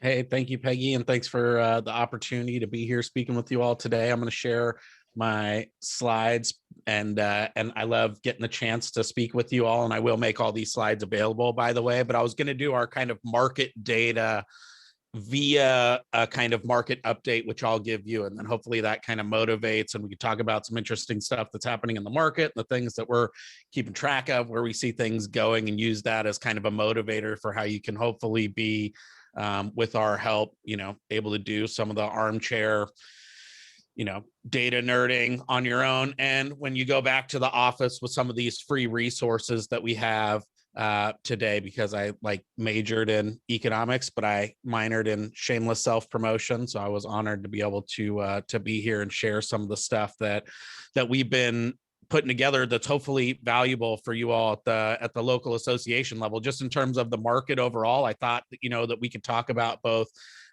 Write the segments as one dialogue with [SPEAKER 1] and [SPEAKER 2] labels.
[SPEAKER 1] Hey, thank you, Peggy, and thanks for the opportunity to be here speaking with you all today. I'm going to share my slides, and I love getting the chance to speak with you all, and I will make all these slides available, by the way. But I was going to do our kind of market data via a kind of market update, which I'll give you, and then hopefully that kind of motivates, and we can talk about some interesting stuff that's happening in the market, the things that we're keeping track of, where we see things going, and use that as kind of a motivator for how you can hopefully be with our help, able to do some of the armchair, data nerding on your own. And when you go back to the office with some of these free resources that we have today, because I majored in economics, but I minored in shameless self-promotion. So I was honored to be able to be here and share some of the stuff that we've been putting together that's hopefully valuable for you all at the local association level. Just in terms of the market overall, I thought that we could talk about both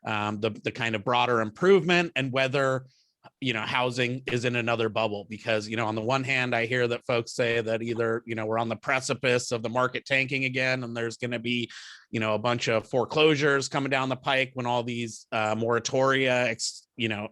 [SPEAKER 1] the kind of broader improvement and whether housing is in another bubble. Because on the one hand, I hear that folks say that either we're on the precipice of the market tanking again, and there's going to be a bunch of foreclosures coming down the pike when all these moratoria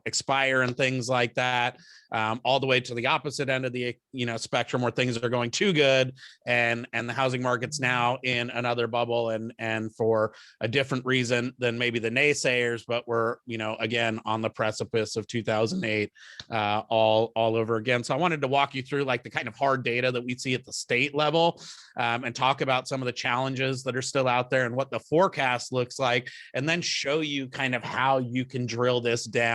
[SPEAKER 1] expire and things like that, all the way to the opposite end of the spectrum, where things are going too good, and the housing market's now in another bubble, and for a different reason than maybe the naysayers, but we're again on the precipice of 2008 all over again. So I wanted to walk you through the kind of hard data that we see at the state level, and talk about some of the challenges that are still out there and what the forecast looks like, and then show you kind of how you can drill this down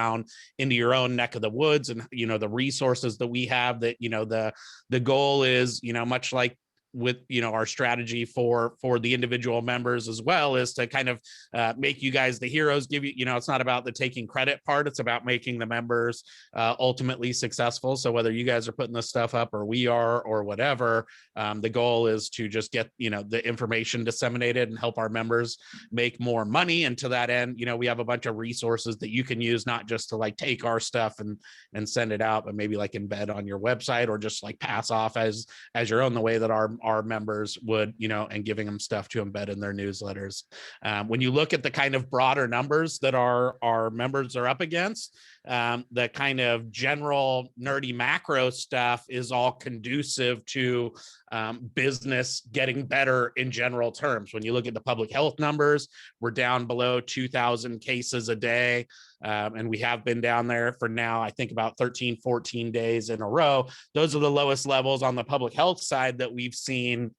[SPEAKER 1] into your own neck of the woods, and the resources that we have, that the goal is much like with our strategy for the individual members as well, is to kind of make you guys the heroes, give you it's not about the taking credit part, it's about making the members ultimately successful. So whether you guys are putting this stuff up or we are or whatever, the goal is to just get the information disseminated and help our members make more money. And to that end, we have a bunch of resources that you can use, not just to take our stuff and send it out, but maybe embed on your website, or just pass off as your own, the way that our members would, and giving them stuff to embed in their newsletters. When you look at the kind of broader numbers that our members are up against, the kind of general nerdy macro stuff is all conducive to business getting better in general terms. When you look at the public health numbers, we're down below 2,000 cases a day. And we have been down there for now, I think about 13, 14 days in a row. Those are the lowest levels on the public health side that we've seen,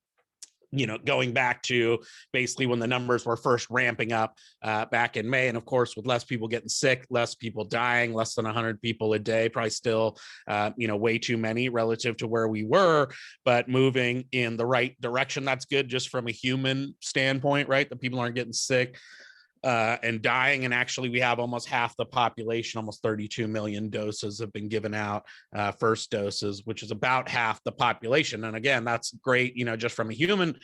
[SPEAKER 1] going back to basically when the numbers were first ramping up back in May. And of course, with less people getting sick, less people dying, less than 100 people a day, probably still, way too many relative to where we were, but moving in the right direction. That's good just from a human standpoint, right? That people aren't getting sick and dying. And actually, we have almost half the population, almost 32 million doses have been given out, first doses, which is about half the population. And again, that's great, just from a human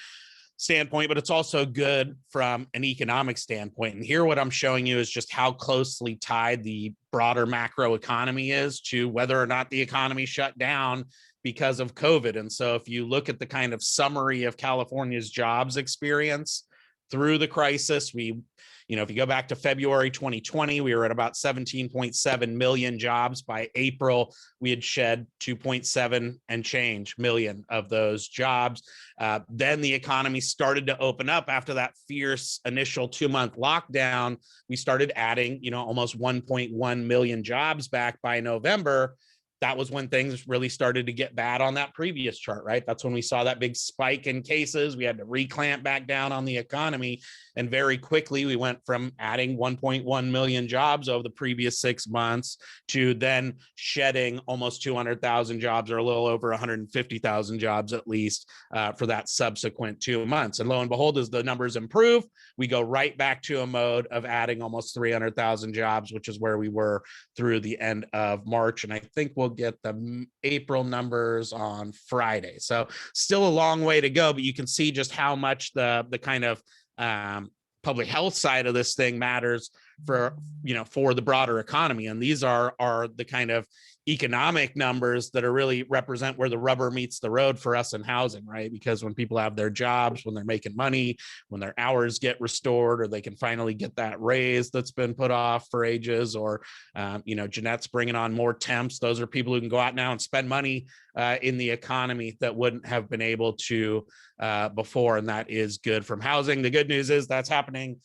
[SPEAKER 1] standpoint, but it's also good from an economic standpoint. And here, what I'm showing you is just how closely tied the broader macro economy is to whether or not the economy shut down because of COVID. And so if you look at the kind of summary of California's jobs experience through the crisis, if you go back to February 2020, we were at about 17.7 million jobs. By April, we had shed 2.7 and change million of those jobs. Then the economy started to open up after that fierce initial 2-month lockdown. We started adding, almost 1.1 million jobs back by November. That was when things really started to get bad on that previous chart, right? That's when we saw that big spike in cases. We had to reclamp back down on the economy. And very quickly, we went from adding 1.1 million jobs over the previous 6 months to then shedding almost 200,000 jobs, or a little over 150,000 jobs at least, for that subsequent 2 months. And lo and behold, as the numbers improve, we go right back to a mode of adding almost 300,000 jobs, which is where we were through the end of March. And I think we'll get the April numbers on Friday. So still a long way to go, but you can see just how much the kind of public health side of this thing matters for the broader economy. And these are the kind of economic numbers that are really represent where the rubber meets the road for us in housing, right? Because when people have their jobs, when they're making money, when their hours get restored, or they can finally get that raise that's been put off for ages, or Jeanette's bringing on more temps. Those are people who can go out now and spend money in the economy that wouldn't have been able to before, and that is good from housing. The good news is that's happening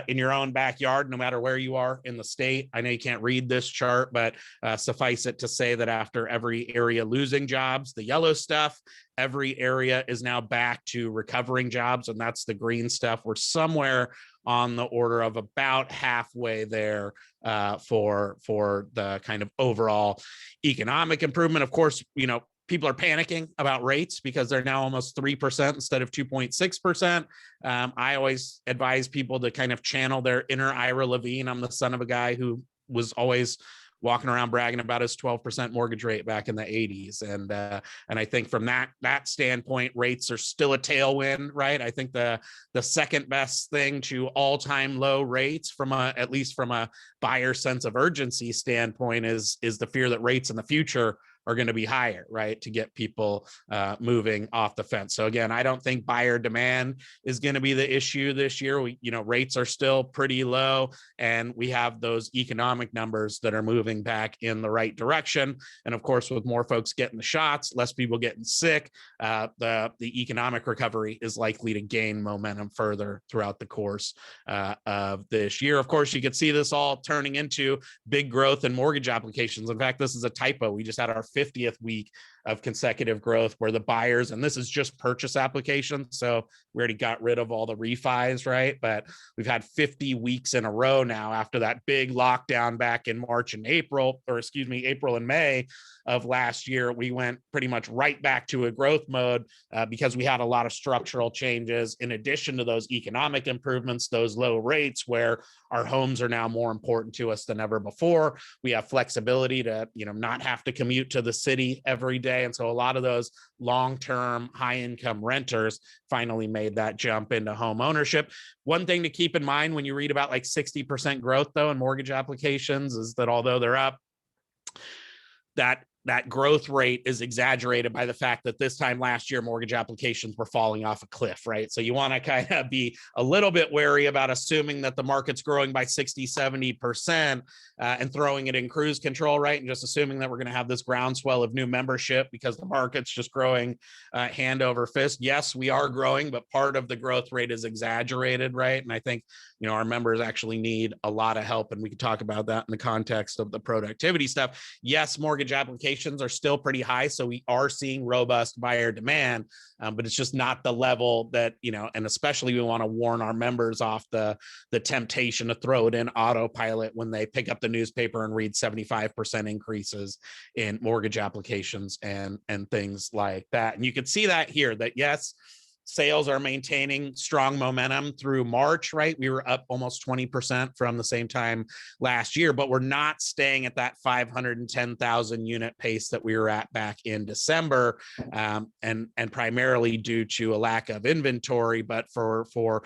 [SPEAKER 1] in your own backyard, no matter where you are in the state. I know you can't read this chart, but suffice it to say that after every area losing jobs, the yellow stuff, every area is now back to recovering jobs, and that's the green stuff. We're somewhere on the order of about halfway there for the kind of overall economic improvement. Of course, people are panicking about rates because they're now almost 3% instead of 2.6%. I always advise people to kind of channel their inner Ira Levine. I'm the son of a guy who was always walking around bragging about his 12% mortgage rate back in the 80s. And I think from that standpoint, rates are still a tailwind, right? I think the second best thing to all-time low rates at least from a buyer sense of urgency standpoint is the fear that rates in the future are going to be higher, right, to get people moving off the fence. So again, I don't think buyer demand is going to be the issue this year. Rates are still pretty low, and we have those economic numbers that are moving back in the right direction. And of course, with more folks getting the shots, less people getting sick, the economic recovery is likely to gain momentum further throughout the course of this year. Of course, you could see this all turning into big growth in mortgage applications. In fact, this is a typo. We just had our 50th week of consecutive growth where the buyers, and this is just purchase applications, so we already got rid of all the refis, right? But we've had 50 weeks in a row now after that big lockdown back in April and May of last year. We went pretty much right back to a growth mode because we had a lot of structural changes in addition to those economic improvements, those low rates where our homes are now more important to us than ever before. We have flexibility to not have to commute to the city every day. And so a lot of those long-term high-income renters finally made that jump into home ownership. One thing to keep in mind when you read about like 60% growth though in mortgage applications is that although they're up, that growth rate is exaggerated by the fact that this time last year, mortgage applications were falling off a cliff, right? So you want to kind of be a little bit wary about assuming that the market's growing by 60, 70% and throwing it in cruise control, right? And just assuming that we're going to have this groundswell of new membership because the market's just growing hand over fist. Yes, we are growing, but part of the growth rate is exaggerated, right? And I think, our members actually need a lot of help. And we can talk about that in the context of the productivity stuff. Yes, mortgage applications are still pretty high. So we are seeing robust buyer demand, but it's just not the level that, and especially we want to warn our members off the temptation to throw it in autopilot when they pick up the newspaper and read 75% increases in mortgage applications and things like that. And you can see that here, that yes, sales are maintaining strong momentum through March, right? We were up almost 20% from the same time last year, but we're not staying at that 510,000 unit pace that we were at back in December, and primarily due to a lack of inventory, but for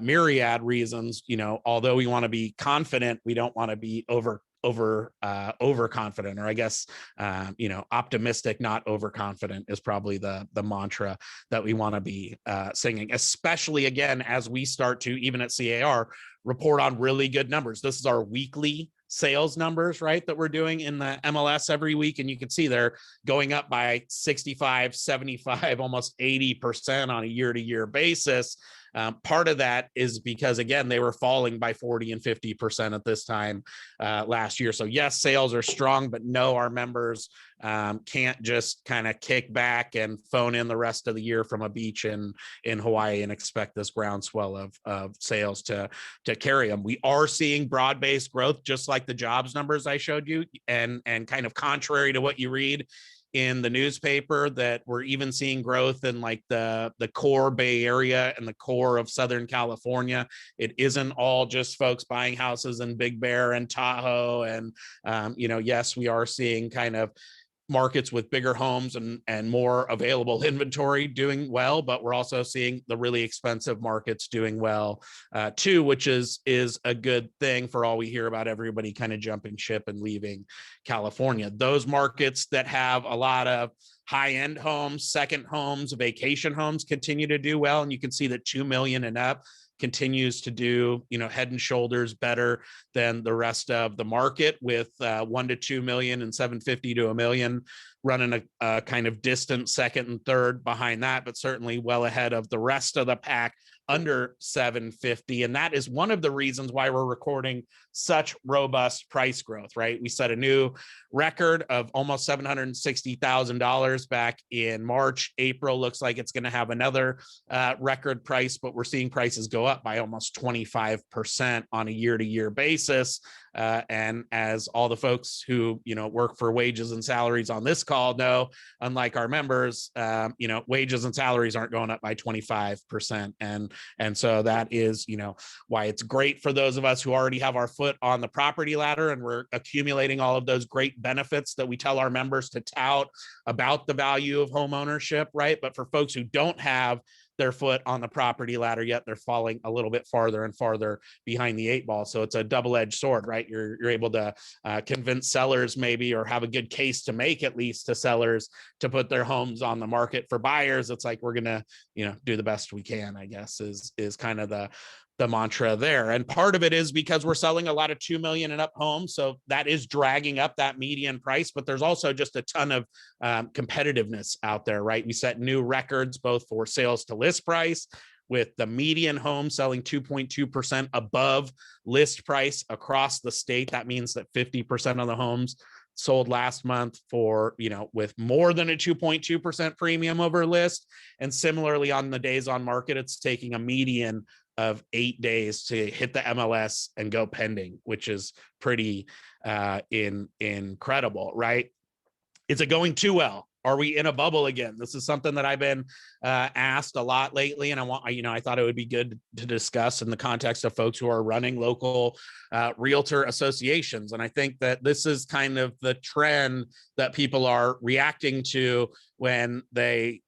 [SPEAKER 1] myriad reasons. Although we want to be confident, we don't want to be overconfident, or I guess, optimistic, not overconfident is probably the mantra that we want to be singing, especially again, as we start to, even at C.A.R., report on really good numbers. This is our weekly sales numbers, right, that we're doing in the MLS every week. And you can see they're going up by 65, 75, almost 80% on a year-to-year basis. Part of that is because, again, they were falling by 40 and 50% at this time last year. So yes, sales are strong, but no, our members can't just kind of kick back and phone in the rest of the year from a beach in Hawaii and expect this groundswell of sales to carry them. We are seeing broad-based growth, just like the jobs numbers I showed you, and kind of contrary to what you read in the newspaper, that we're even seeing growth in like the core Bay Area and the core of Southern California. It isn't all just folks buying houses in Big Bear and Tahoe. And, yes, we are seeing kind of markets with bigger homes and more available inventory doing well, but we're also seeing the really expensive markets doing well too, which is a good thing for all we hear about everybody kind of jumping ship and leaving California. Those markets that have a lot of high-end homes, second homes, vacation homes continue to do well, and you can see that 2 million and up continues to do, head and shoulders better than the rest of the market, with 1 to 2 million and 750 to a million running a kind of distant second and third behind that, but certainly well ahead of the rest of the pack under 750. And that is one of the reasons why we're recording such robust price growth, right? We set a new record of almost $760,000 back in March. April looks like it's going to have another record price, but we're seeing prices go up by almost 25% on a year-to-year basis. And as all the folks who, work for wages and salaries on this call know, unlike our members, wages and salaries aren't going up by 25%. And so that is, why it's great for those of us who already have our foot on the property ladder and we're accumulating all of those great benefits that we tell our members to tout about the value of home ownership, right? But for folks who don't have their foot on the property ladder yet, they're falling a little bit farther and farther behind the 8 ball. So it's a double-edged sword, right? You're able to convince sellers maybe, or have a good case to make at least to sellers to put their homes on the market. For buyers, it's like, we're gonna, do the best we can, I guess, is kind of the mantra there. And part of it is because we're selling a lot of 2 million and up homes. So that is dragging up that median price, but there's also just a ton of competitiveness out there, right? We set new records, both for sales to list price, with the median home selling 2.2% above list price across the state. That means that 50% of the homes sold last month for, with more than a 2.2% premium over list. And similarly, on the days on market, it's taking a median of 8 days to hit the MLS and go pending, which is pretty incredible, right? Is it going too well? Are we in a bubble again? This is something that I've been asked a lot lately, and I thought it would be good to discuss in the context of folks who are running local realtor associations. And I think that this is kind of the trend that people are reacting to when they,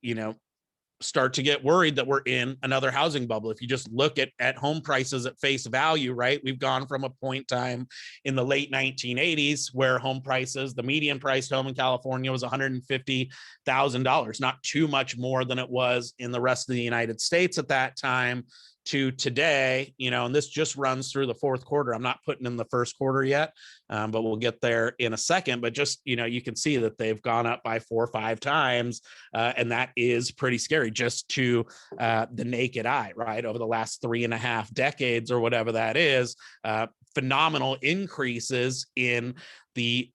[SPEAKER 1] start to get worried that we're in another housing bubble. If you just look at home prices at face value, right? We've gone from a point in time in the late 1980s where home prices, the median priced home in California was $150,000, not too much more than it was in the rest of the United States at that time, to today, and this just runs through the fourth quarter. I'm not putting in the first quarter yet, but we'll get there in a second. But just, you can see that they've gone up by 4 or 5 times. And that is pretty scary just to the naked eye, right? Over the last 3.5 decades or whatever that is, phenomenal increases in the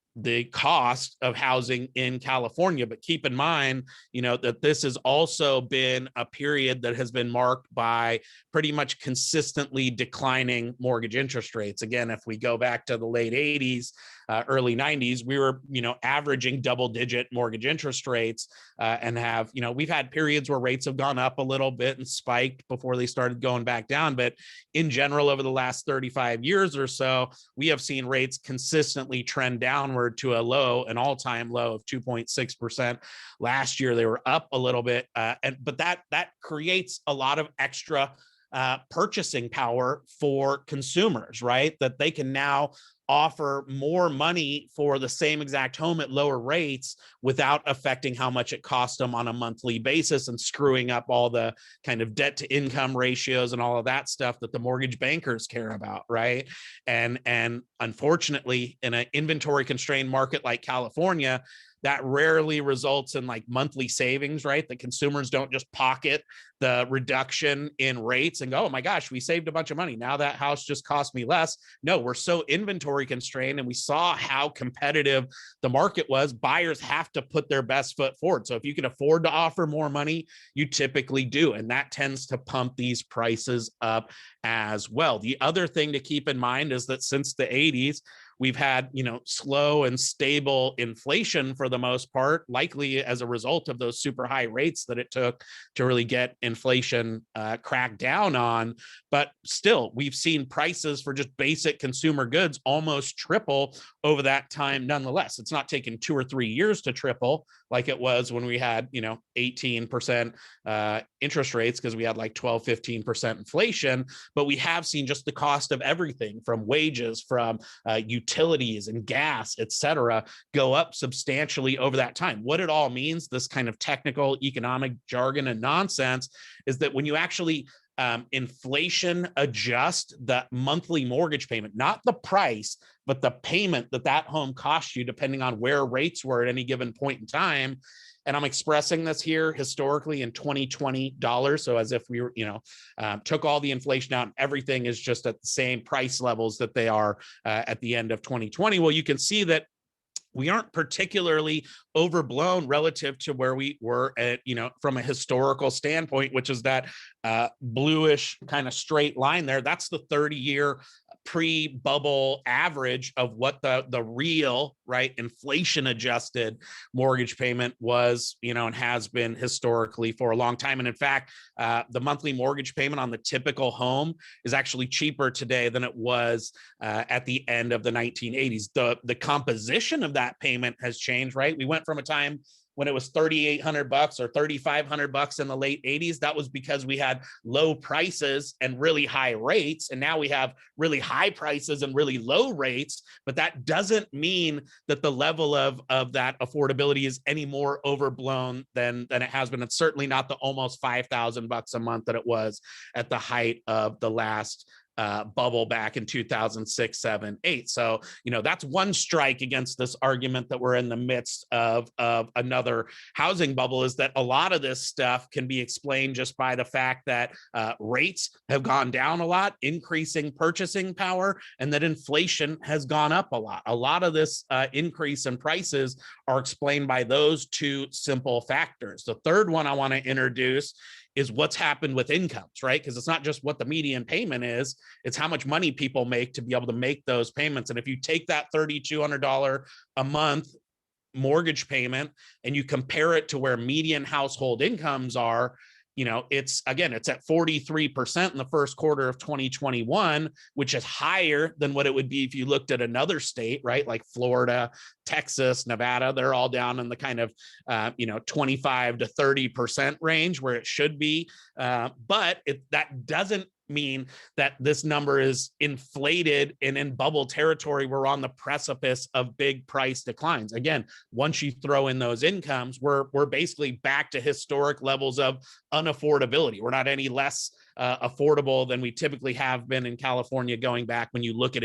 [SPEAKER 1] cost of housing in California. But keep in mind, that this has also been a period that has been marked by pretty much consistently declining mortgage interest rates. Again, if we go back to the late 80s, early 90s, we were, averaging double-digit mortgage interest rates, and have, we've had periods where rates have gone up a little bit and spiked before they started going back down. But in general, over the last 35 years or so, we have seen rates consistently trend downward to an all-time low of 2.6%. Last year, they were up a little bit, but that creates a lot of extra purchasing power for consumers, right? That they can now offer more money for the same exact home at lower rates without affecting how much it costs them on a monthly basis and screwing up all the kind of debt to income ratios and all of that stuff that the mortgage bankers care about, right? And unfortunately, in an inventory constrained market like California, that rarely results in like monthly savings, right? The consumers don't just pocket the reduction in rates and go, oh my gosh, we saved a bunch of money. Now that house just cost me less. No, we're so inventory constrained, and we saw how competitive the market was. Buyers have to put their best foot forward. So if you can afford to offer more money, you typically do. And that tends to pump these prices up as well. The other thing to keep in mind is that since the 80s, we've had, slow and stable inflation for the most part, likely as a result of those super high rates that it took to really get inflation cracked down on. But still, we've seen prices for just basic consumer goods almost triple over that time. Nonetheless, it's not taken 2 or 3 years to triple like it was when we had, 18% interest rates, because we had like 12, 15% inflation. But we have seen just the cost of everything from wages, from utilities and gas, et cetera, go up substantially over that time. What it all means, this kind of technical economic jargon and nonsense, is that when you actually inflation adjust the monthly mortgage payment, not the price, but the payment that home cost you, depending on where rates were at any given point in time. And I'm expressing this here historically in 2020 dollars. So as if we were, took all the inflation out and everything is just at the same price levels that they are at the end of 2020. Well, you can see that we aren't particularly overblown relative to where we were at, from a historical standpoint, which is that bluish kind of straight line there. That's the 30-year pre-bubble average of what the real, right, inflation adjusted mortgage payment was, and has been historically for a long time. And in fact, the monthly mortgage payment on the typical home is actually cheaper today than it was at the end of the 1980s. The composition of that payment has changed, right? We went from a time when it was $3,800 or $3,500 in the late 80s. That was because we had low prices and really high rates. And now we have really high prices and really low rates. But that doesn't mean that the level of that affordability is any more overblown than it has been. It's certainly not the almost $5,000 a month that it was at the height of the last bubble back in 2006, 7, 8. So, that's one strike against this argument that we're in the midst of another housing bubble, is that a lot of this stuff can be explained just by the fact that rates have gone down a lot, increasing purchasing power, and that inflation has gone up a lot. A lot of this increase in prices are explained by those two simple factors. The third one I want to introduce is what's happened with incomes, right? Because it's not just what the median payment is, it's how much money people make to be able to make those payments. And if you take that $3,200 a month mortgage payment and you compare it to where median household incomes are, it's at 43% in the first quarter of 2021, which is higher than what it would be if you looked at another state, right? Like Florida, Texas, Nevada, they're all down in the kind of, 25 to 30% range where it should be. But that doesn't mean that this number is inflated and in bubble territory. We're on the precipice of big price declines. Again, once you throw in those incomes, we're basically back to historic levels of unaffordability. We're not any less affordable than we typically have been in California, going back when you look at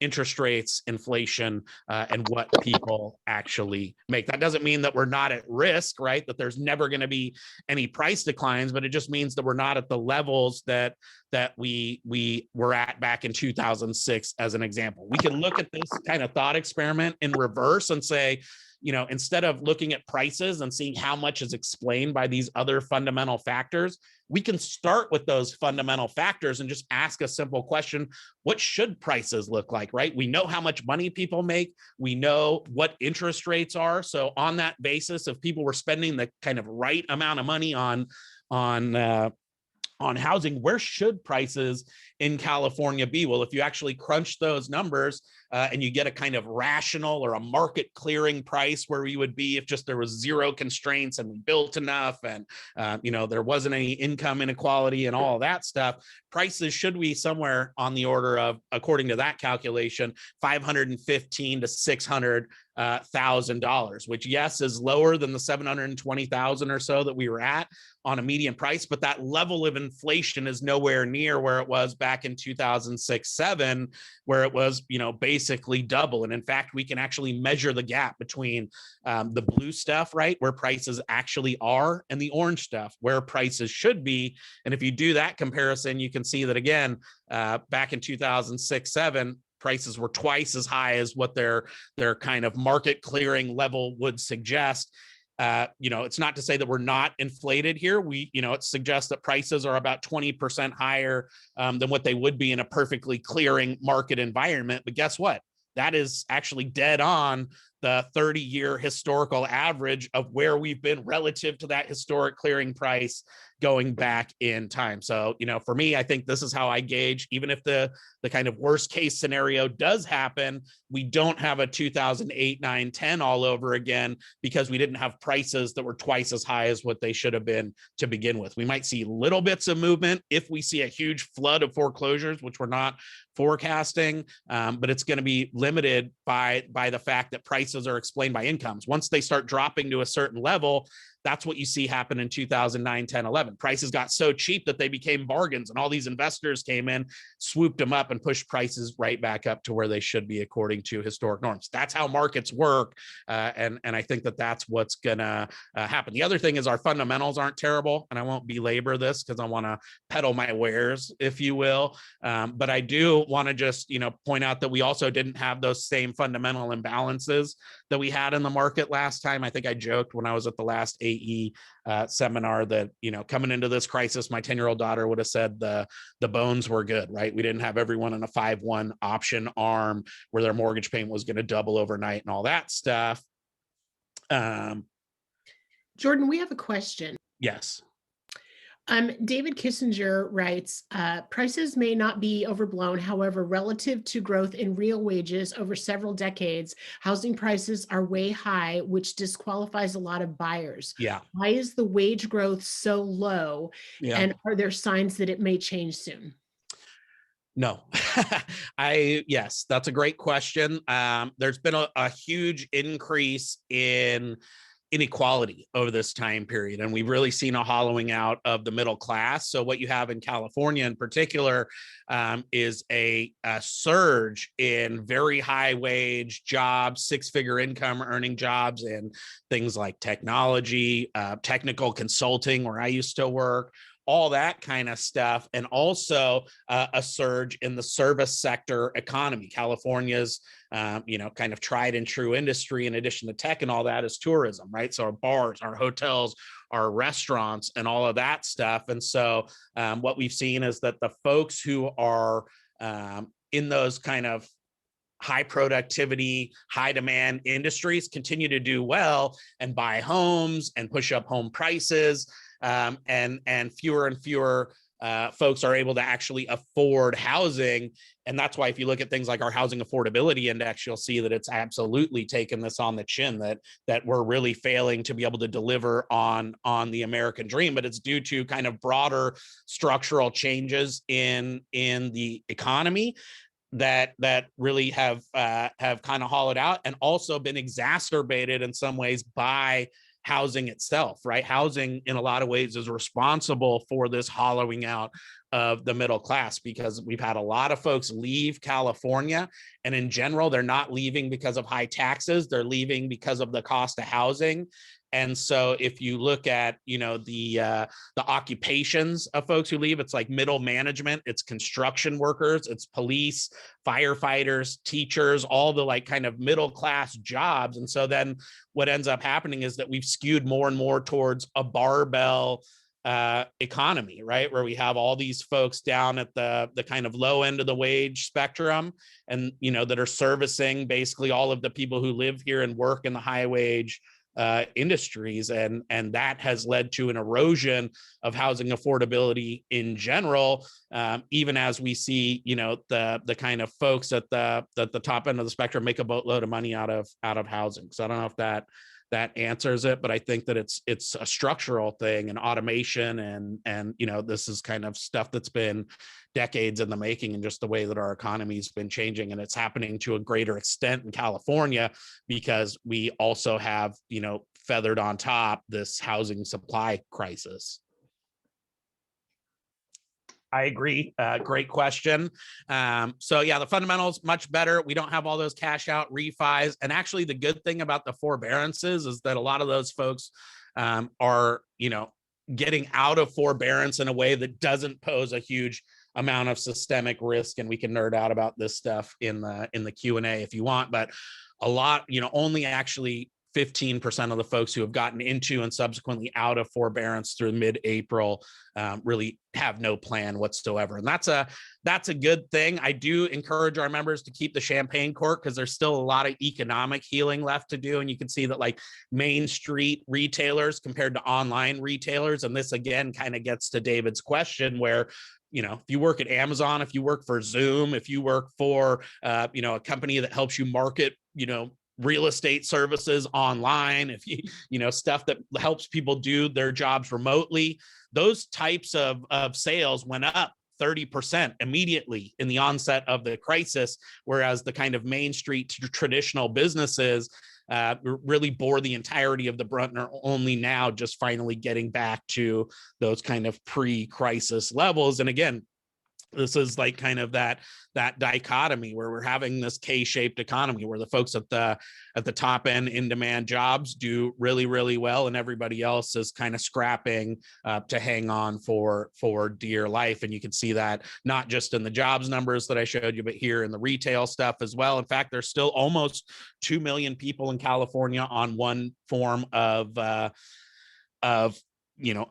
[SPEAKER 1] interest rates, inflation, and what people actually make. That doesn't mean that we're not at risk, right? That there's never going to be any price declines, but it just means that we're not at the levels that we were at back in 2006, as an example. We can look at this kind of thought experiment in reverse and say, instead of looking at prices and seeing how much is explained by these other fundamental factors, we can start with those fundamental factors and just ask a simple question: what should prices look like, right? We know how much money people make. We know what interest rates are. So on that basis, if people were spending the kind of right amount of money on housing, where should prices in California be? Well, if you actually crunch those numbers and you get a kind of rational or a market clearing price where we would be if just there was zero constraints and we built enough and, there wasn't any income inequality and all of that stuff, prices should be somewhere on the order of, according to that calculation, $515,000 to $600,000, which, yes, is lower than the $720,000 or so that we were at on a median price, but that level of inflation is nowhere near where it was back in 2006, 7, where it was, basically double. And in fact, we can actually measure the gap between the blue stuff, right, where prices actually are, and the orange stuff, where prices should be. And if you do that comparison, you can see that, again, back in 2006, 7, prices were twice as high as what their kind of market clearing level would suggest. It's not to say that we're not inflated here. It suggests that prices are about 20% higher than what they would be in a perfectly clearing market environment. But guess what? that is actually dead on the 30-year historical average of where we've been relative to that historic clearing price going back in time. So, for me, I think this is how I gauge, even if the kind of worst case scenario does happen, we don't have a 2008, 9, 10 all over again, because we didn't have prices that were twice as high as what they should have been to begin with. We might see little bits of movement if we see a huge flood of foreclosures, which we're not forecasting, but it's going to be limited by the fact that prices are explained by incomes. Once they start dropping to a certain level, that's what you see happen in 2009, 10, 11. Prices got so cheap that they became bargains, and all these investors came in, swooped them up, and pushed prices right back up to where they should be according to historic norms. That's how markets work, and I think that that's what's going to happen. The other thing is our fundamentals aren't terrible, and I won't belabor this because I want to peddle my wares, if you will, but I do want to just point out that we also didn't have those same fundamental imbalances that we had in the market last time. I think I joked when I was at the last AE seminar that coming into this crisis, my 10-year-old daughter would have said the bones were good, right? We didn't have everyone in a 5-1 option arm where their mortgage payment was going to double overnight and all that stuff.
[SPEAKER 2] Jordan, we have a question.
[SPEAKER 1] Yes.
[SPEAKER 2] David Kissinger writes, prices may not be overblown. However, relative to growth in real wages over several decades, housing prices are way high, which disqualifies a lot of buyers.
[SPEAKER 1] Yeah.
[SPEAKER 2] Why is the wage growth so low?
[SPEAKER 1] Yeah.
[SPEAKER 2] And are there signs that it may change soon?
[SPEAKER 1] No. Yes, that's a great question. There's been a huge increase in inequality over this time period, and we've really seen a hollowing out of the middle class. So what you have in California in particular is a surge in very high wage jobs, 6-figure income earning jobs in things like technology, technical consulting, where I used to work, all that kind of stuff, and also a surge in the service sector economy. California's, kind of tried and true industry, in addition to tech and all that, is tourism, right? So our bars, our hotels, our restaurants, and all of that stuff. And so what we've seen is that the folks who are in those kind of high productivity, high demand industries continue to do well and buy homes and push up home prices. And fewer and fewer folks are able to actually afford housing. And that's why if you look at things like our housing affordability index, you'll see that it's absolutely taken this on the chin, that we're really failing to be able to deliver on the American dream. But it's due to kind of broader structural changes in the economy that really have kind of hollowed out, and also been exacerbated in some ways by housing itself, right? Housing in a lot of ways is responsible for this hollowing out of the middle class, because we've had a lot of folks leave California, and in general, they're not leaving because of high taxes, they're leaving because of the cost of housing. And so if you look at, the occupations of folks who leave, it's like middle management, it's construction workers, it's police, firefighters, teachers, all the like kind of middle class jobs. And so then what ends up happening is that we've skewed more and more towards a barbell economy, right? Where we have all these folks down at the kind of low end of the wage spectrum, and, that are servicing basically all of the people who live here and work in the high wage industries, and that has led to an erosion of housing affordability in general, even as we see the kind of folks at the top end of the spectrum make a boatload of money out of housing. So I don't know if that answers it, but I think that it's a structural thing, and automation, and this is kind of stuff that's been decades in the making, and just the way that our economy's been changing. And it's happening to a greater extent in California because we also have feathered on top this housing supply crisis. I agree. Great question. So yeah, the fundamentals much better. We don't have all those cash out refis. And actually the good thing about the forbearances is that a lot of those folks are, getting out of forbearance in a way that doesn't pose a huge amount of systemic risk. And we can nerd out about this stuff in the Q&A if you want, but a lot, only actually 15% of the folks who have gotten into and subsequently out of forbearance through mid-April really have no plan whatsoever. And that's a good thing. I do encourage our members to keep the champagne cork because there's still a lot of economic healing left to do. And you can see that like Main Street retailers compared to online retailers. And this again kind of gets to David's question where, you know, if you work at Amazon, if you work for Zoom, if you work for, a company that helps you market, real estate services online, if you stuff that helps people do their jobs remotely, those types of sales went up 30% immediately in the onset of the crisis, whereas the kind of Main Street traditional businesses really bore the entirety of the brunt and are only now just finally getting back to those kind of pre-crisis levels. And again, this is like kind of that dichotomy where we're having this K-shaped economy where the folks at the top end in demand jobs do really, really well, and everybody else is kind of scrapping to hang on for dear life. And you can see that not just in the jobs numbers that I showed you, but here in the retail stuff as well. In fact, there's still almost 2 million people in California on one form of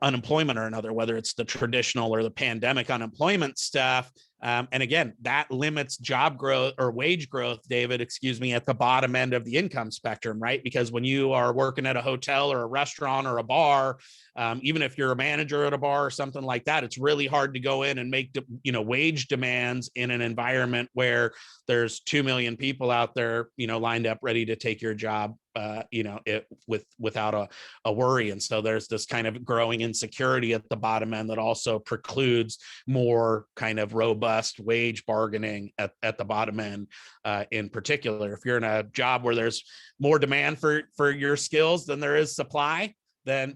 [SPEAKER 1] unemployment or another, whether it's the traditional or the pandemic unemployment stuff. And again, that limits job growth or wage growth, David, at the bottom end of the income spectrum, right? Because when you are working at a hotel or a restaurant or a bar, even if you're a manager at a bar or something like that, it's really hard to go in and make, wage demands in an environment where there's 2 million people out there, lined up ready to take your job, without a worry. And so there's this kind of growing insecurity at the bottom end that also precludes more kind of robust wage bargaining at the bottom end. In particular, if you're in a job where there's more demand for your skills than there is supply, then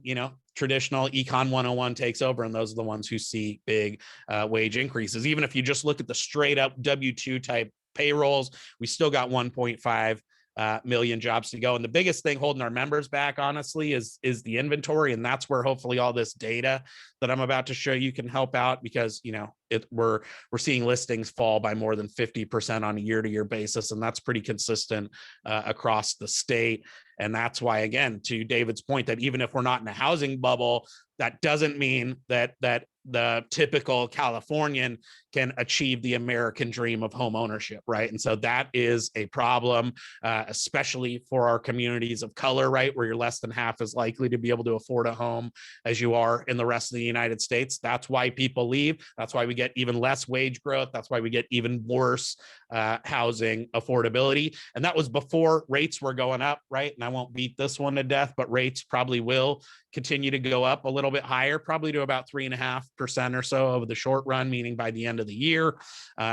[SPEAKER 1] traditional Econ 101 takes over, and those are the ones who see big wage increases. Even if you just look at the straight up W-2 type payrolls, we still got 1.5 million jobs to go. And the biggest thing holding our members back, honestly, is the inventory. And that's where hopefully all this data that I'm about to show you can help out, because we're seeing listings fall by more than 50% on a year-to-year basis, and that's pretty consistent across the state. And that's why, again, to David's point, that even if we're not in a housing bubble, that doesn't mean that the typical Californian can achieve the American dream of home ownership, right? And so that is a problem, especially for our communities of color, right, where you're less than half as likely to be able to afford a home as you are in the rest of the United States. That's why people leave. That's why we get even less wage growth. That's why we get even worse housing affordability. And that was before rates were going up, right? And I won't beat this one to death, but rates probably will continue to go up a little bit higher, probably to about 3.5% or so over the short run, meaning by the end of the year,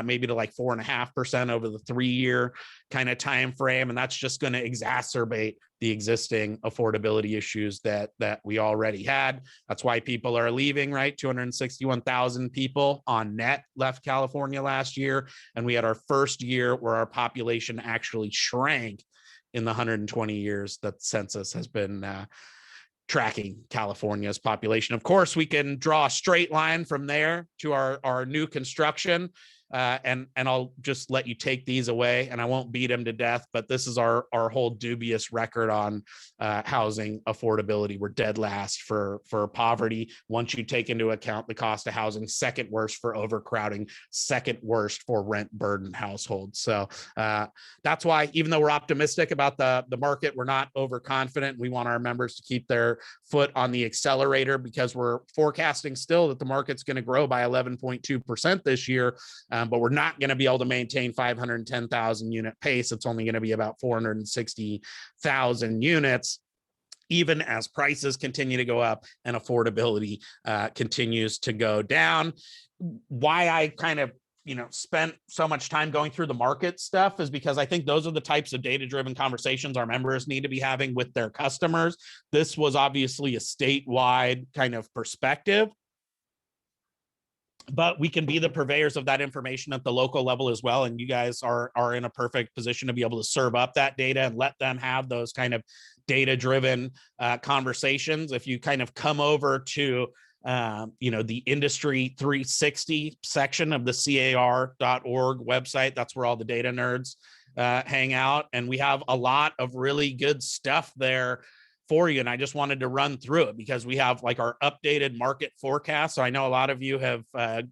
[SPEAKER 1] maybe to like 4.5% over the 3-year kind of time frame. And that's just going to exacerbate the existing affordability issues that we already had. That's why people are leaving, right? 261,000 people on net left California last year. And we had our first year where our population actually shrank in the 120 years that census has been tracking California's population. Of course, we can draw a straight line from there to our new construction. And I'll just let you take these away, and I won't beat them to death, but this is our whole dubious record on housing affordability. We're dead last for poverty. Once you take into account the cost of housing, second worst for overcrowding, second worst for rent burden households. So that's why, even though we're optimistic about the market, we're not overconfident. We want our members to keep their foot on the accelerator, because we're forecasting still that the market's going to grow by 11.2% this year. But we're not going to be able to maintain 510,000 unit pace. It's only going to be about 460,000 units, even as prices continue to go up and affordability continues to go down. Why I kind of spent so much time going through the market stuff is because I think those are the types of data-driven conversations our members need to be having with their customers. This was obviously a statewide kind of perspective, but we can be the purveyors of that information at the local level as well. And you guys are in a perfect position to be able to serve up that data and let them have those kind of data-driven conversations. If you kind of come over to the Industry 360 section of the CAR.org website, that's where all the data nerds hang out, and we have a lot of really good stuff there for you. And I just wanted to run through it because we have like our updated market forecast. So I know a lot of you have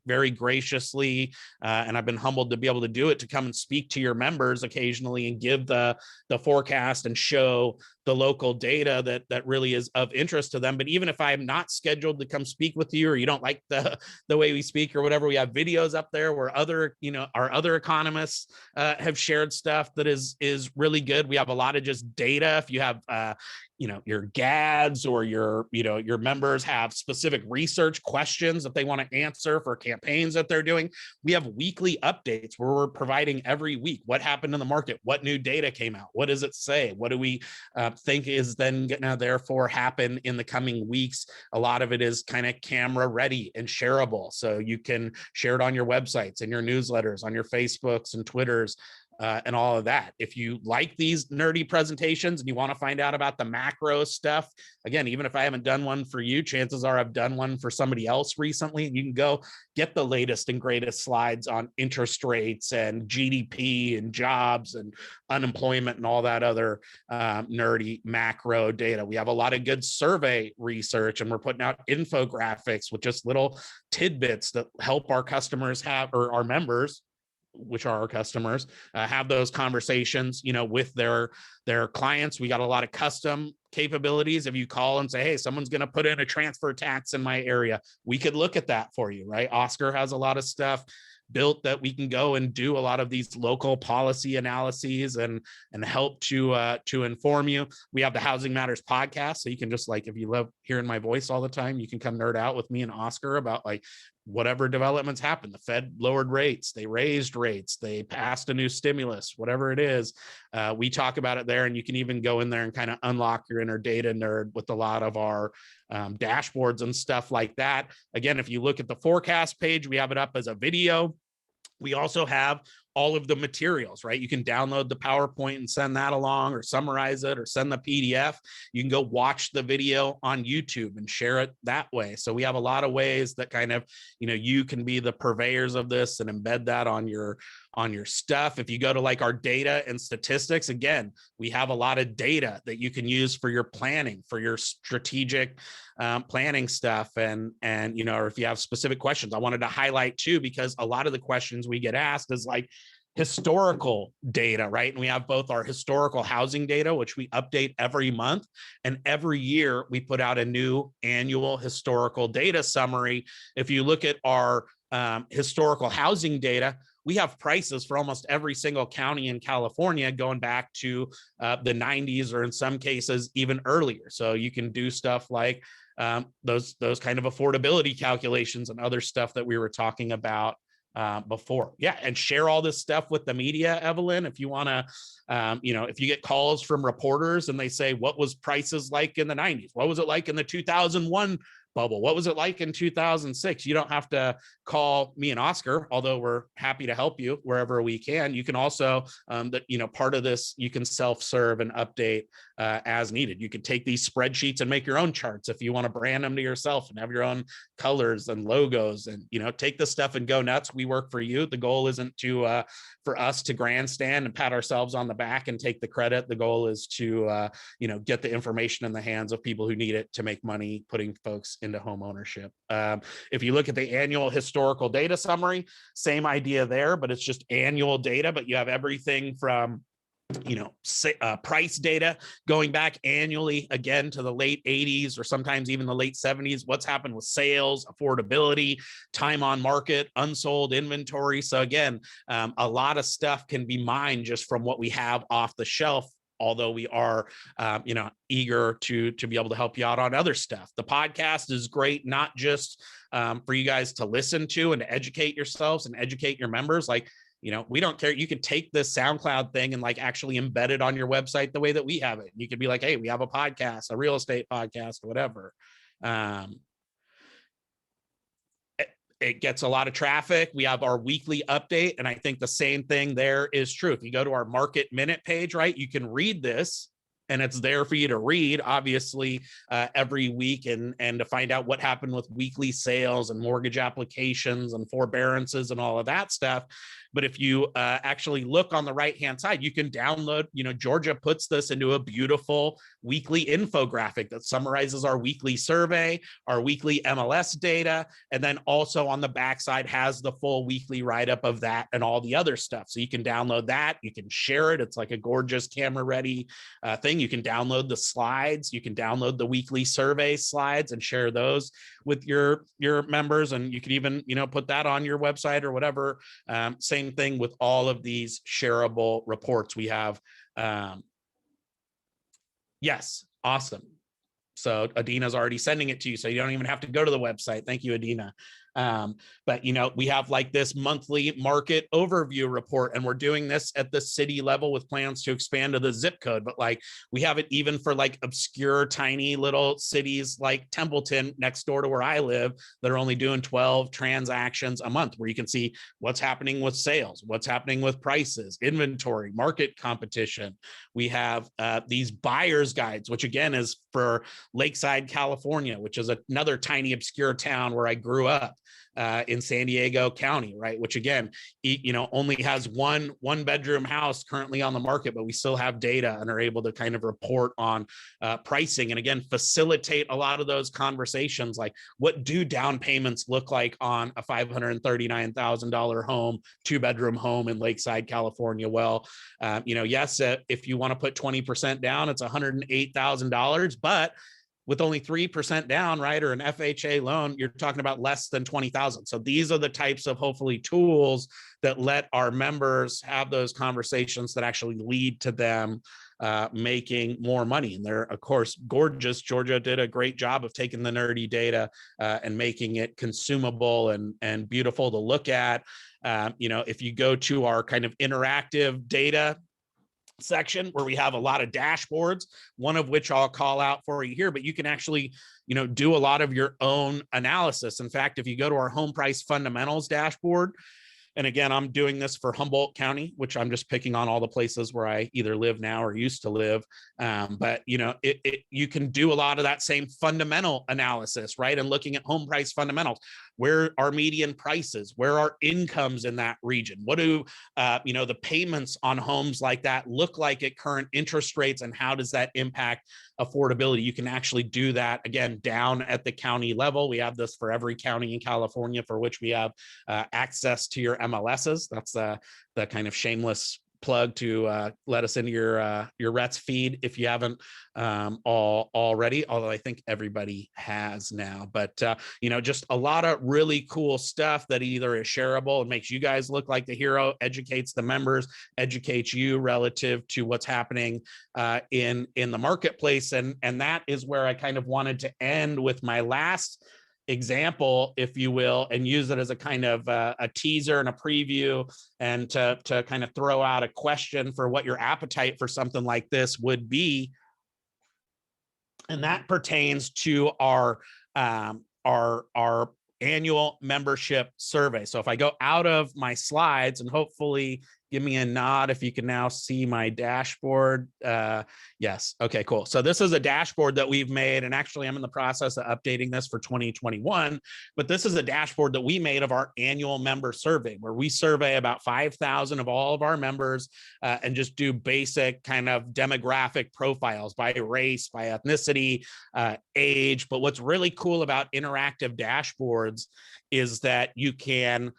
[SPEAKER 1] very graciously, and I've been humbled to be able to do it, to come and speak to your members occasionally and give the forecast and show the local data that really is of interest to them. But even if I'm not scheduled to come speak with you, or you don't like the way we speak or whatever, we have videos up there where our other economists have shared stuff that is really good. We have a lot of just data. If you have your GADs or your members have specific research questions that they want to answer for campaigns that they're doing, we have weekly updates where we're providing every week what happened in the market, what new data came out, what does it say, what do we think is then going to therefore happen in the coming weeks. A lot of it is kind of camera ready and shareable, so you can share it on your websites and your newsletters, on your Facebooks and Twitters, and all of that. If you like these nerdy presentations and you want to find out about the macro stuff, again, even if I haven't done one for you, chances are I've done one for somebody else recently. You can go get the latest and greatest slides on interest rates and GDP and jobs and unemployment and all that other nerdy macro data. We have a lot of good survey research, and we're putting out infographics with just little tidbits that help our customers have, or our members, which are our customers, have those conversations, with their clients. We got a lot of custom capabilities. If you call and say, hey, someone's going to put in a transfer tax in my area, we could look at that for you, right? Oscar has a lot of stuff built that we can go and do a lot of these local policy analyses and help to inform you. We have the Housing Matters podcast, so you can just, like, if you love hearing my voice all the time, you can come nerd out with me and Oscar about like whatever developments happen. The Fed lowered rates, they raised rates, they passed a new stimulus, whatever it is. We talk about it there, and you can even go in there and kind of unlock your inner data nerd with a lot of our dashboards and stuff like that. Again, if you look at the forecast page, we have it up as a video. We also have all of the materials, right? You can download the PowerPoint and send that along, or summarize it, or send the PDF. You can go watch the video on YouTube and share it that way. So we have a lot of ways that kind of, you can be the purveyors of this and embed that on your stuff. If you go to like our data and statistics, again, we have a lot of data that you can use for your planning, for your strategic planning stuff. And or if you have specific questions, I wanted to highlight too, because a lot of the questions we get asked is like historical data, right? And we have both our historical housing data, which we update every month, and every year we put out a new annual historical data summary. If you look at our historical housing data, we have prices for almost every single county in California going back to the 90s, or in some cases even earlier. So you can do stuff like those kind of affordability calculations and other stuff that we were talking about before. Yeah. And share all this stuff with the media, Evelyn. If you want to, if you get calls from reporters and they say, what was prices like in the 90s? What was it like in the 2001 bubble? What was it like in 2006? You don't have to call me and Oscar, although we're happy to help you wherever we can. You can also, part of this, you can self-serve and update as needed. You can take these spreadsheets and make your own charts if you want to brand them to yourself and have your own colors and logos, and, take this stuff and go nuts. We work for you. The goal isn't for us to grandstand and pat ourselves on the back and take the credit. The goal is to, get the information in the hands of people who need it to make money putting folks into home ownership. If you look at the annual historical data summary, same idea there, but it's just annual data, but you have everything from price data going back annually, again, to the late 80s or sometimes even the late 70s. What's happened with sales, affordability, time on market, unsold inventory. So again, a lot of stuff can be mined just from what we have off the shelf, although we are, eager to be able to help you out on other stuff. The podcast is great, not just for you guys to listen to and to educate yourselves and educate your members. Like, we don't care. You can take this SoundCloud thing and like actually embed it on your website the way that we have it. You could be like, hey, we have a podcast, a real estate podcast, whatever. It gets a lot of traffic. We have our weekly update. And I think the same thing there is true. If you go to our market minute page, right, you can read this and it's there for you to read, obviously, every week, and to find out what happened with weekly sales and mortgage applications and forbearances and all of that stuff. But if you actually look on the right-hand side, you can download, Georgia puts this into a beautiful weekly infographic that summarizes our weekly survey, our weekly MLS data, and then also on the backside has the full weekly write-up of that and all the other stuff. So you can download that, you can share it. It's like a gorgeous camera-ready thing. You can download the slides, you can download the weekly survey slides and share those with your members, and you can even put that on your website or whatever. Same thing with all of these shareable reports we have. Yes, awesome. So Adina's already sending it to you, so you don't even have to go to the website. Thank you, Adina. But we have like this monthly market overview report, and we're doing this at the city level with plans to expand to the zip code. But like we have it even for like obscure, tiny little cities like Templeton next door to where I live that are only doing 12 transactions a month, where you can see what's happening with sales, what's happening with prices, inventory, market competition. We have these buyer's guides, which again is for Lakeside, California, which is another tiny obscure town where I grew up. In San Diego County, right? Which again, only has one bedroom house currently on the market, but we still have data and are able to kind of report on pricing, and again, facilitate a lot of those conversations. Like, what do down payments look like on a $539,000 home, 2-bedroom home in Lakeside, California? Well, yes, if you want to put 20% down, it's $108,000, but with only 3% down, right, or an FHA loan, you're talking about less than 20,000. So these are the types of hopefully tools that let our members have those conversations that actually lead to them making more money. And they're, of course, gorgeous. Georgia did a great job of taking the nerdy data and making it consumable and beautiful to look at. If you go to our kind of interactive data section where we have a lot of dashboards, one of which I'll call out for you here, but you can actually, do a lot of your own analysis. In fact, if you go to our home price fundamentals dashboard, and again, I'm doing this for Humboldt County, which I'm just picking on all the places where I either live now or used to live. But you can do a lot of that same fundamental analysis, right? And looking at home price fundamentals, where are median prices? Where are incomes in that region? What do the payments on homes like that look like at current interest rates, and how does that impact affordability? You can actually do that again down at the county level. We have this for every county in California for which we have access to your MLSs. That's the kind of shameless plug to let us into your RETS feed if you haven't already, although I think everybody has now. But just a lot of really cool stuff that either is shareable and makes you guys look like the hero, educates the members, educates you relative to what's happening in the marketplace. And that is where I kind of wanted to end with my last example, if you will, and use it as a kind of a teaser and a preview, and to kind of throw out a question for what your appetite for something like this would be. And that pertains to our annual membership survey. So if I go out of my slides, and hopefully give me a nod if you can now see my dashboard. Yes. Okay, cool. So this is a dashboard that we've made, and actually I'm in the process of updating this for 2021, but this is a dashboard that we made of our annual member survey, where we survey about 5,000 of all of our members and just do basic kind of demographic profiles by race, by ethnicity, age. But what's really cool about interactive dashboards is that you can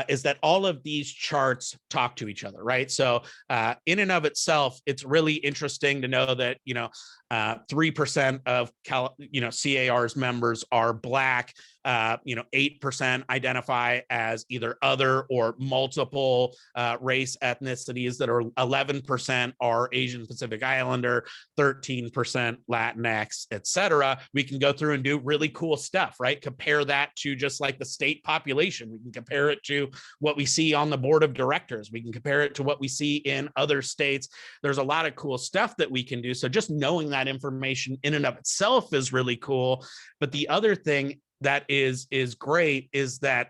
[SPEAKER 1] is that all of these charts talk to each other, right? So in and of itself, it's really interesting to know that 3% of C.A.R.'s members are Black. 8% identify as either other or multiple race ethnicities, that are 11% are Asian Pacific Islander, 13% Latinx, etc. We can go through and do really cool stuff, right? Compare that to just like the state population. We can compare it to what we see on the board of directors. We can compare it to what we see in other states. There's a lot of cool stuff that we can do. So just knowing that information in and of itself is really cool. But the other thing that is great is that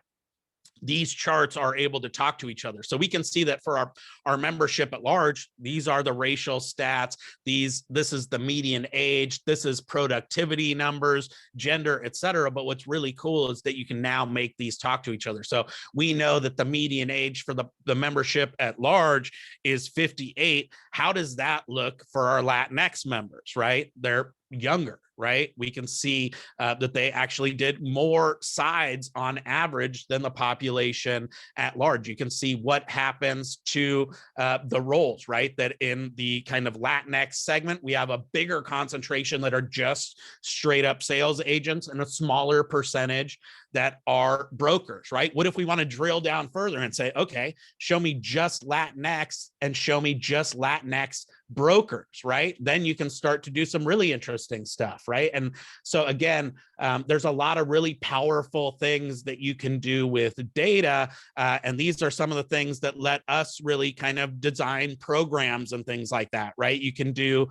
[SPEAKER 1] these charts are able to talk to each other. So we can see that for our membership at large, these are the racial stats. This is the median age. This is productivity numbers, gender, et cetera. But what's really cool is that you can now make these talk to each other. So we know that the median age for the membership at large is 58. How does that look for our Latinx members, right? They're younger, right? We can see that they actually did more sides on average than the population at large. You can see what happens to the roles, right? That in the kind of Latinx segment, we have a bigger concentration that are just straight up sales agents and a smaller percentage that are brokers, right? What if we want to drill down further and say, okay, show me just Latinx and show me just Latinx brokers, right? Then you can start to do some really interesting stuff, right? And so again, there's a lot of really powerful things that you can do with data. And these are some of the things that let us really kind of design programs and things like that, right? You can do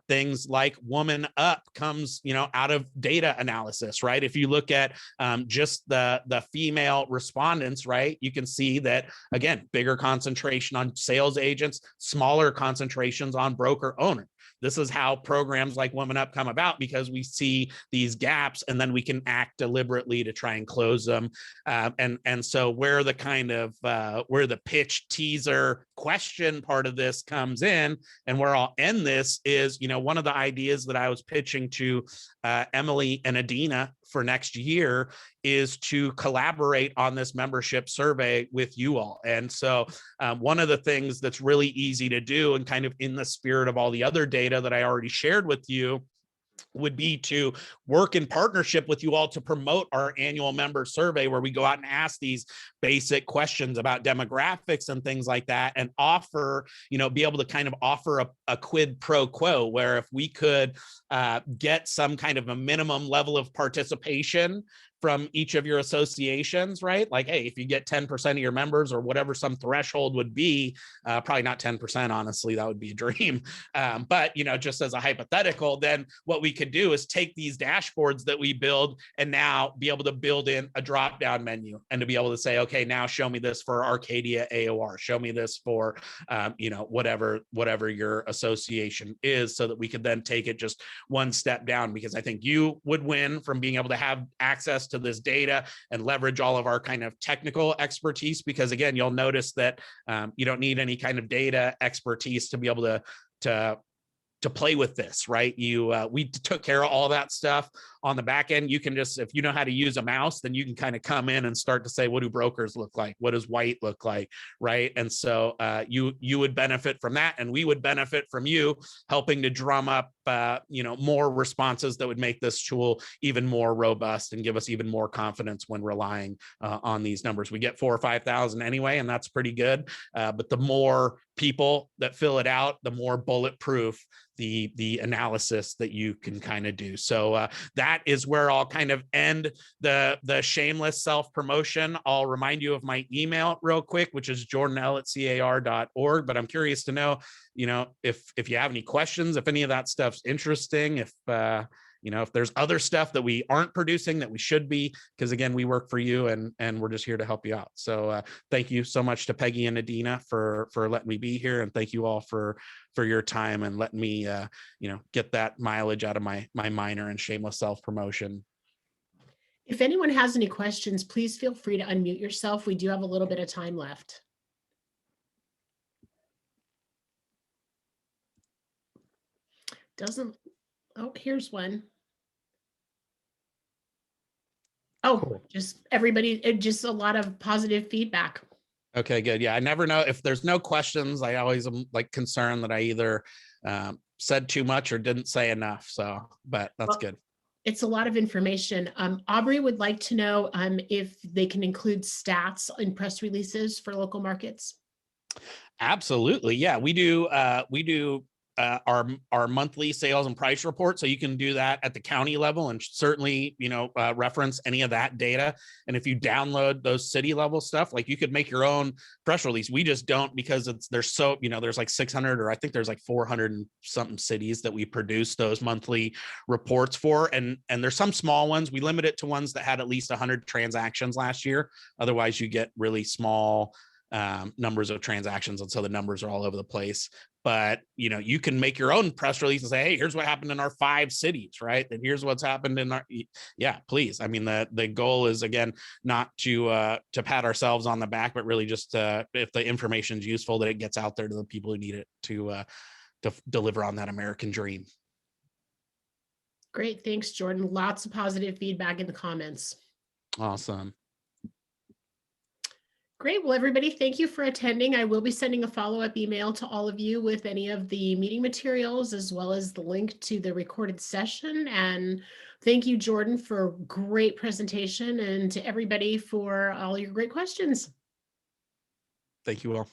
[SPEAKER 1] things like Woman Up comes, out of data analysis, right? If you look at just the female respondents, right, you can see that, again, bigger concentration on sales agents, smaller concentrations on broker owner. This is how programs like Woman Up come about, because we see these gaps and then we can act deliberately to try and close them. And so where the kind of where the pitch teaser question part of this comes in, and where I'll end this is, one of the ideas that I was pitching to Emily and Adina for next year is to collaborate on this membership survey with you all. And so one of the things that's really easy to do, and kind of in the spirit of all the other data that I already shared with you, would be to work in partnership with you all to promote our annual member survey, where we go out and ask these basic questions about demographics and things like that, and offer, be able to kind of offer a quid pro quo, where if we could get some kind of a minimum level of participation from each of your associations, right? Like, hey, if you get 10% of your members, or whatever some threshold would be, probably not 10%, honestly, that would be a dream. But, just as a hypothetical, then what we could do is take these dashboards that we build and now be able to build in a drop-down menu, and to be able to say, okay, now show me this for Arcadia AOR, show me this for, whatever your association is, so that we could then take it just one step down. Because I think you would win from being able to have access to this data and leverage all of our kind of technical expertise, because again, you'll notice that you don't need any kind of data expertise to be able to play with this, right? We took care of all that stuff on the back end. You can just, if you know how to use a mouse, then you can kind of come in and start to say, what do brokers look like? What does white look like, right? And so you would benefit from that, and we would benefit from you helping to drum up more responses that would make this tool even more robust and give us even more confidence when relying on these numbers. We get 4,000 or 5,000 anyway, and that's pretty good. But the more people that fill it out, the more bulletproof the analysis that you can kind of do. So that is where I'll kind of end the shameless self-promotion. I'll remind you of my email real quick, which is jordanl@car.org. But I'm curious to know, if you have any questions, if any of that stuff's interesting, if there's other stuff that we aren't producing that we should be, because again, we work for you, and we're just here to help you out. So thank you so much to Peggy and Adina for letting me be here, and thank you all for your time and letting me get that mileage out of my minor and shameless self-promotion.
[SPEAKER 2] If anyone has any questions, please feel free to unmute yourself. We do have a little bit of time left. Here's one. Oh, cool. Just everybody, just a lot of positive feedback.
[SPEAKER 1] Okay, good. Yeah, I never know if there's no questions. I always am concerned that I either said too much or didn't say enough. So, but that's good.
[SPEAKER 2] It's a lot of information. Aubrey would like to know if they can include stats in press releases for local markets.
[SPEAKER 1] Absolutely. Yeah, we do our monthly sales and price report. So you can do that at the county level and certainly, reference any of that data. And if you download those city level stuff, like you could make your own press release. We just don't, because there's so, there's like 600, or I think there's like 400 and something cities that we produce those monthly reports for. And there's some small ones. We limit it to ones that had at least 100 transactions last year. Otherwise you get really small numbers of transactions. And so the numbers are all over the place. But you can make your own press release and say, hey, here's what happened in our 5 cities, right? And here's what's happened in our, yeah, please. I mean, the goal is, again, not to pat ourselves on the back, but really just if the information is useful, that it gets out there to the people who need it to deliver on that American dream.
[SPEAKER 2] Great. Thanks, Jordan. Lots of positive feedback in the comments.
[SPEAKER 1] Awesome.
[SPEAKER 2] Great. Well, everybody, thank you for attending. I will be sending a follow-up email to all of you with any of the meeting materials, as well as the link to the recorded session. And thank you, Jordan, for a great presentation, and to everybody for all your great questions.
[SPEAKER 1] Thank you all.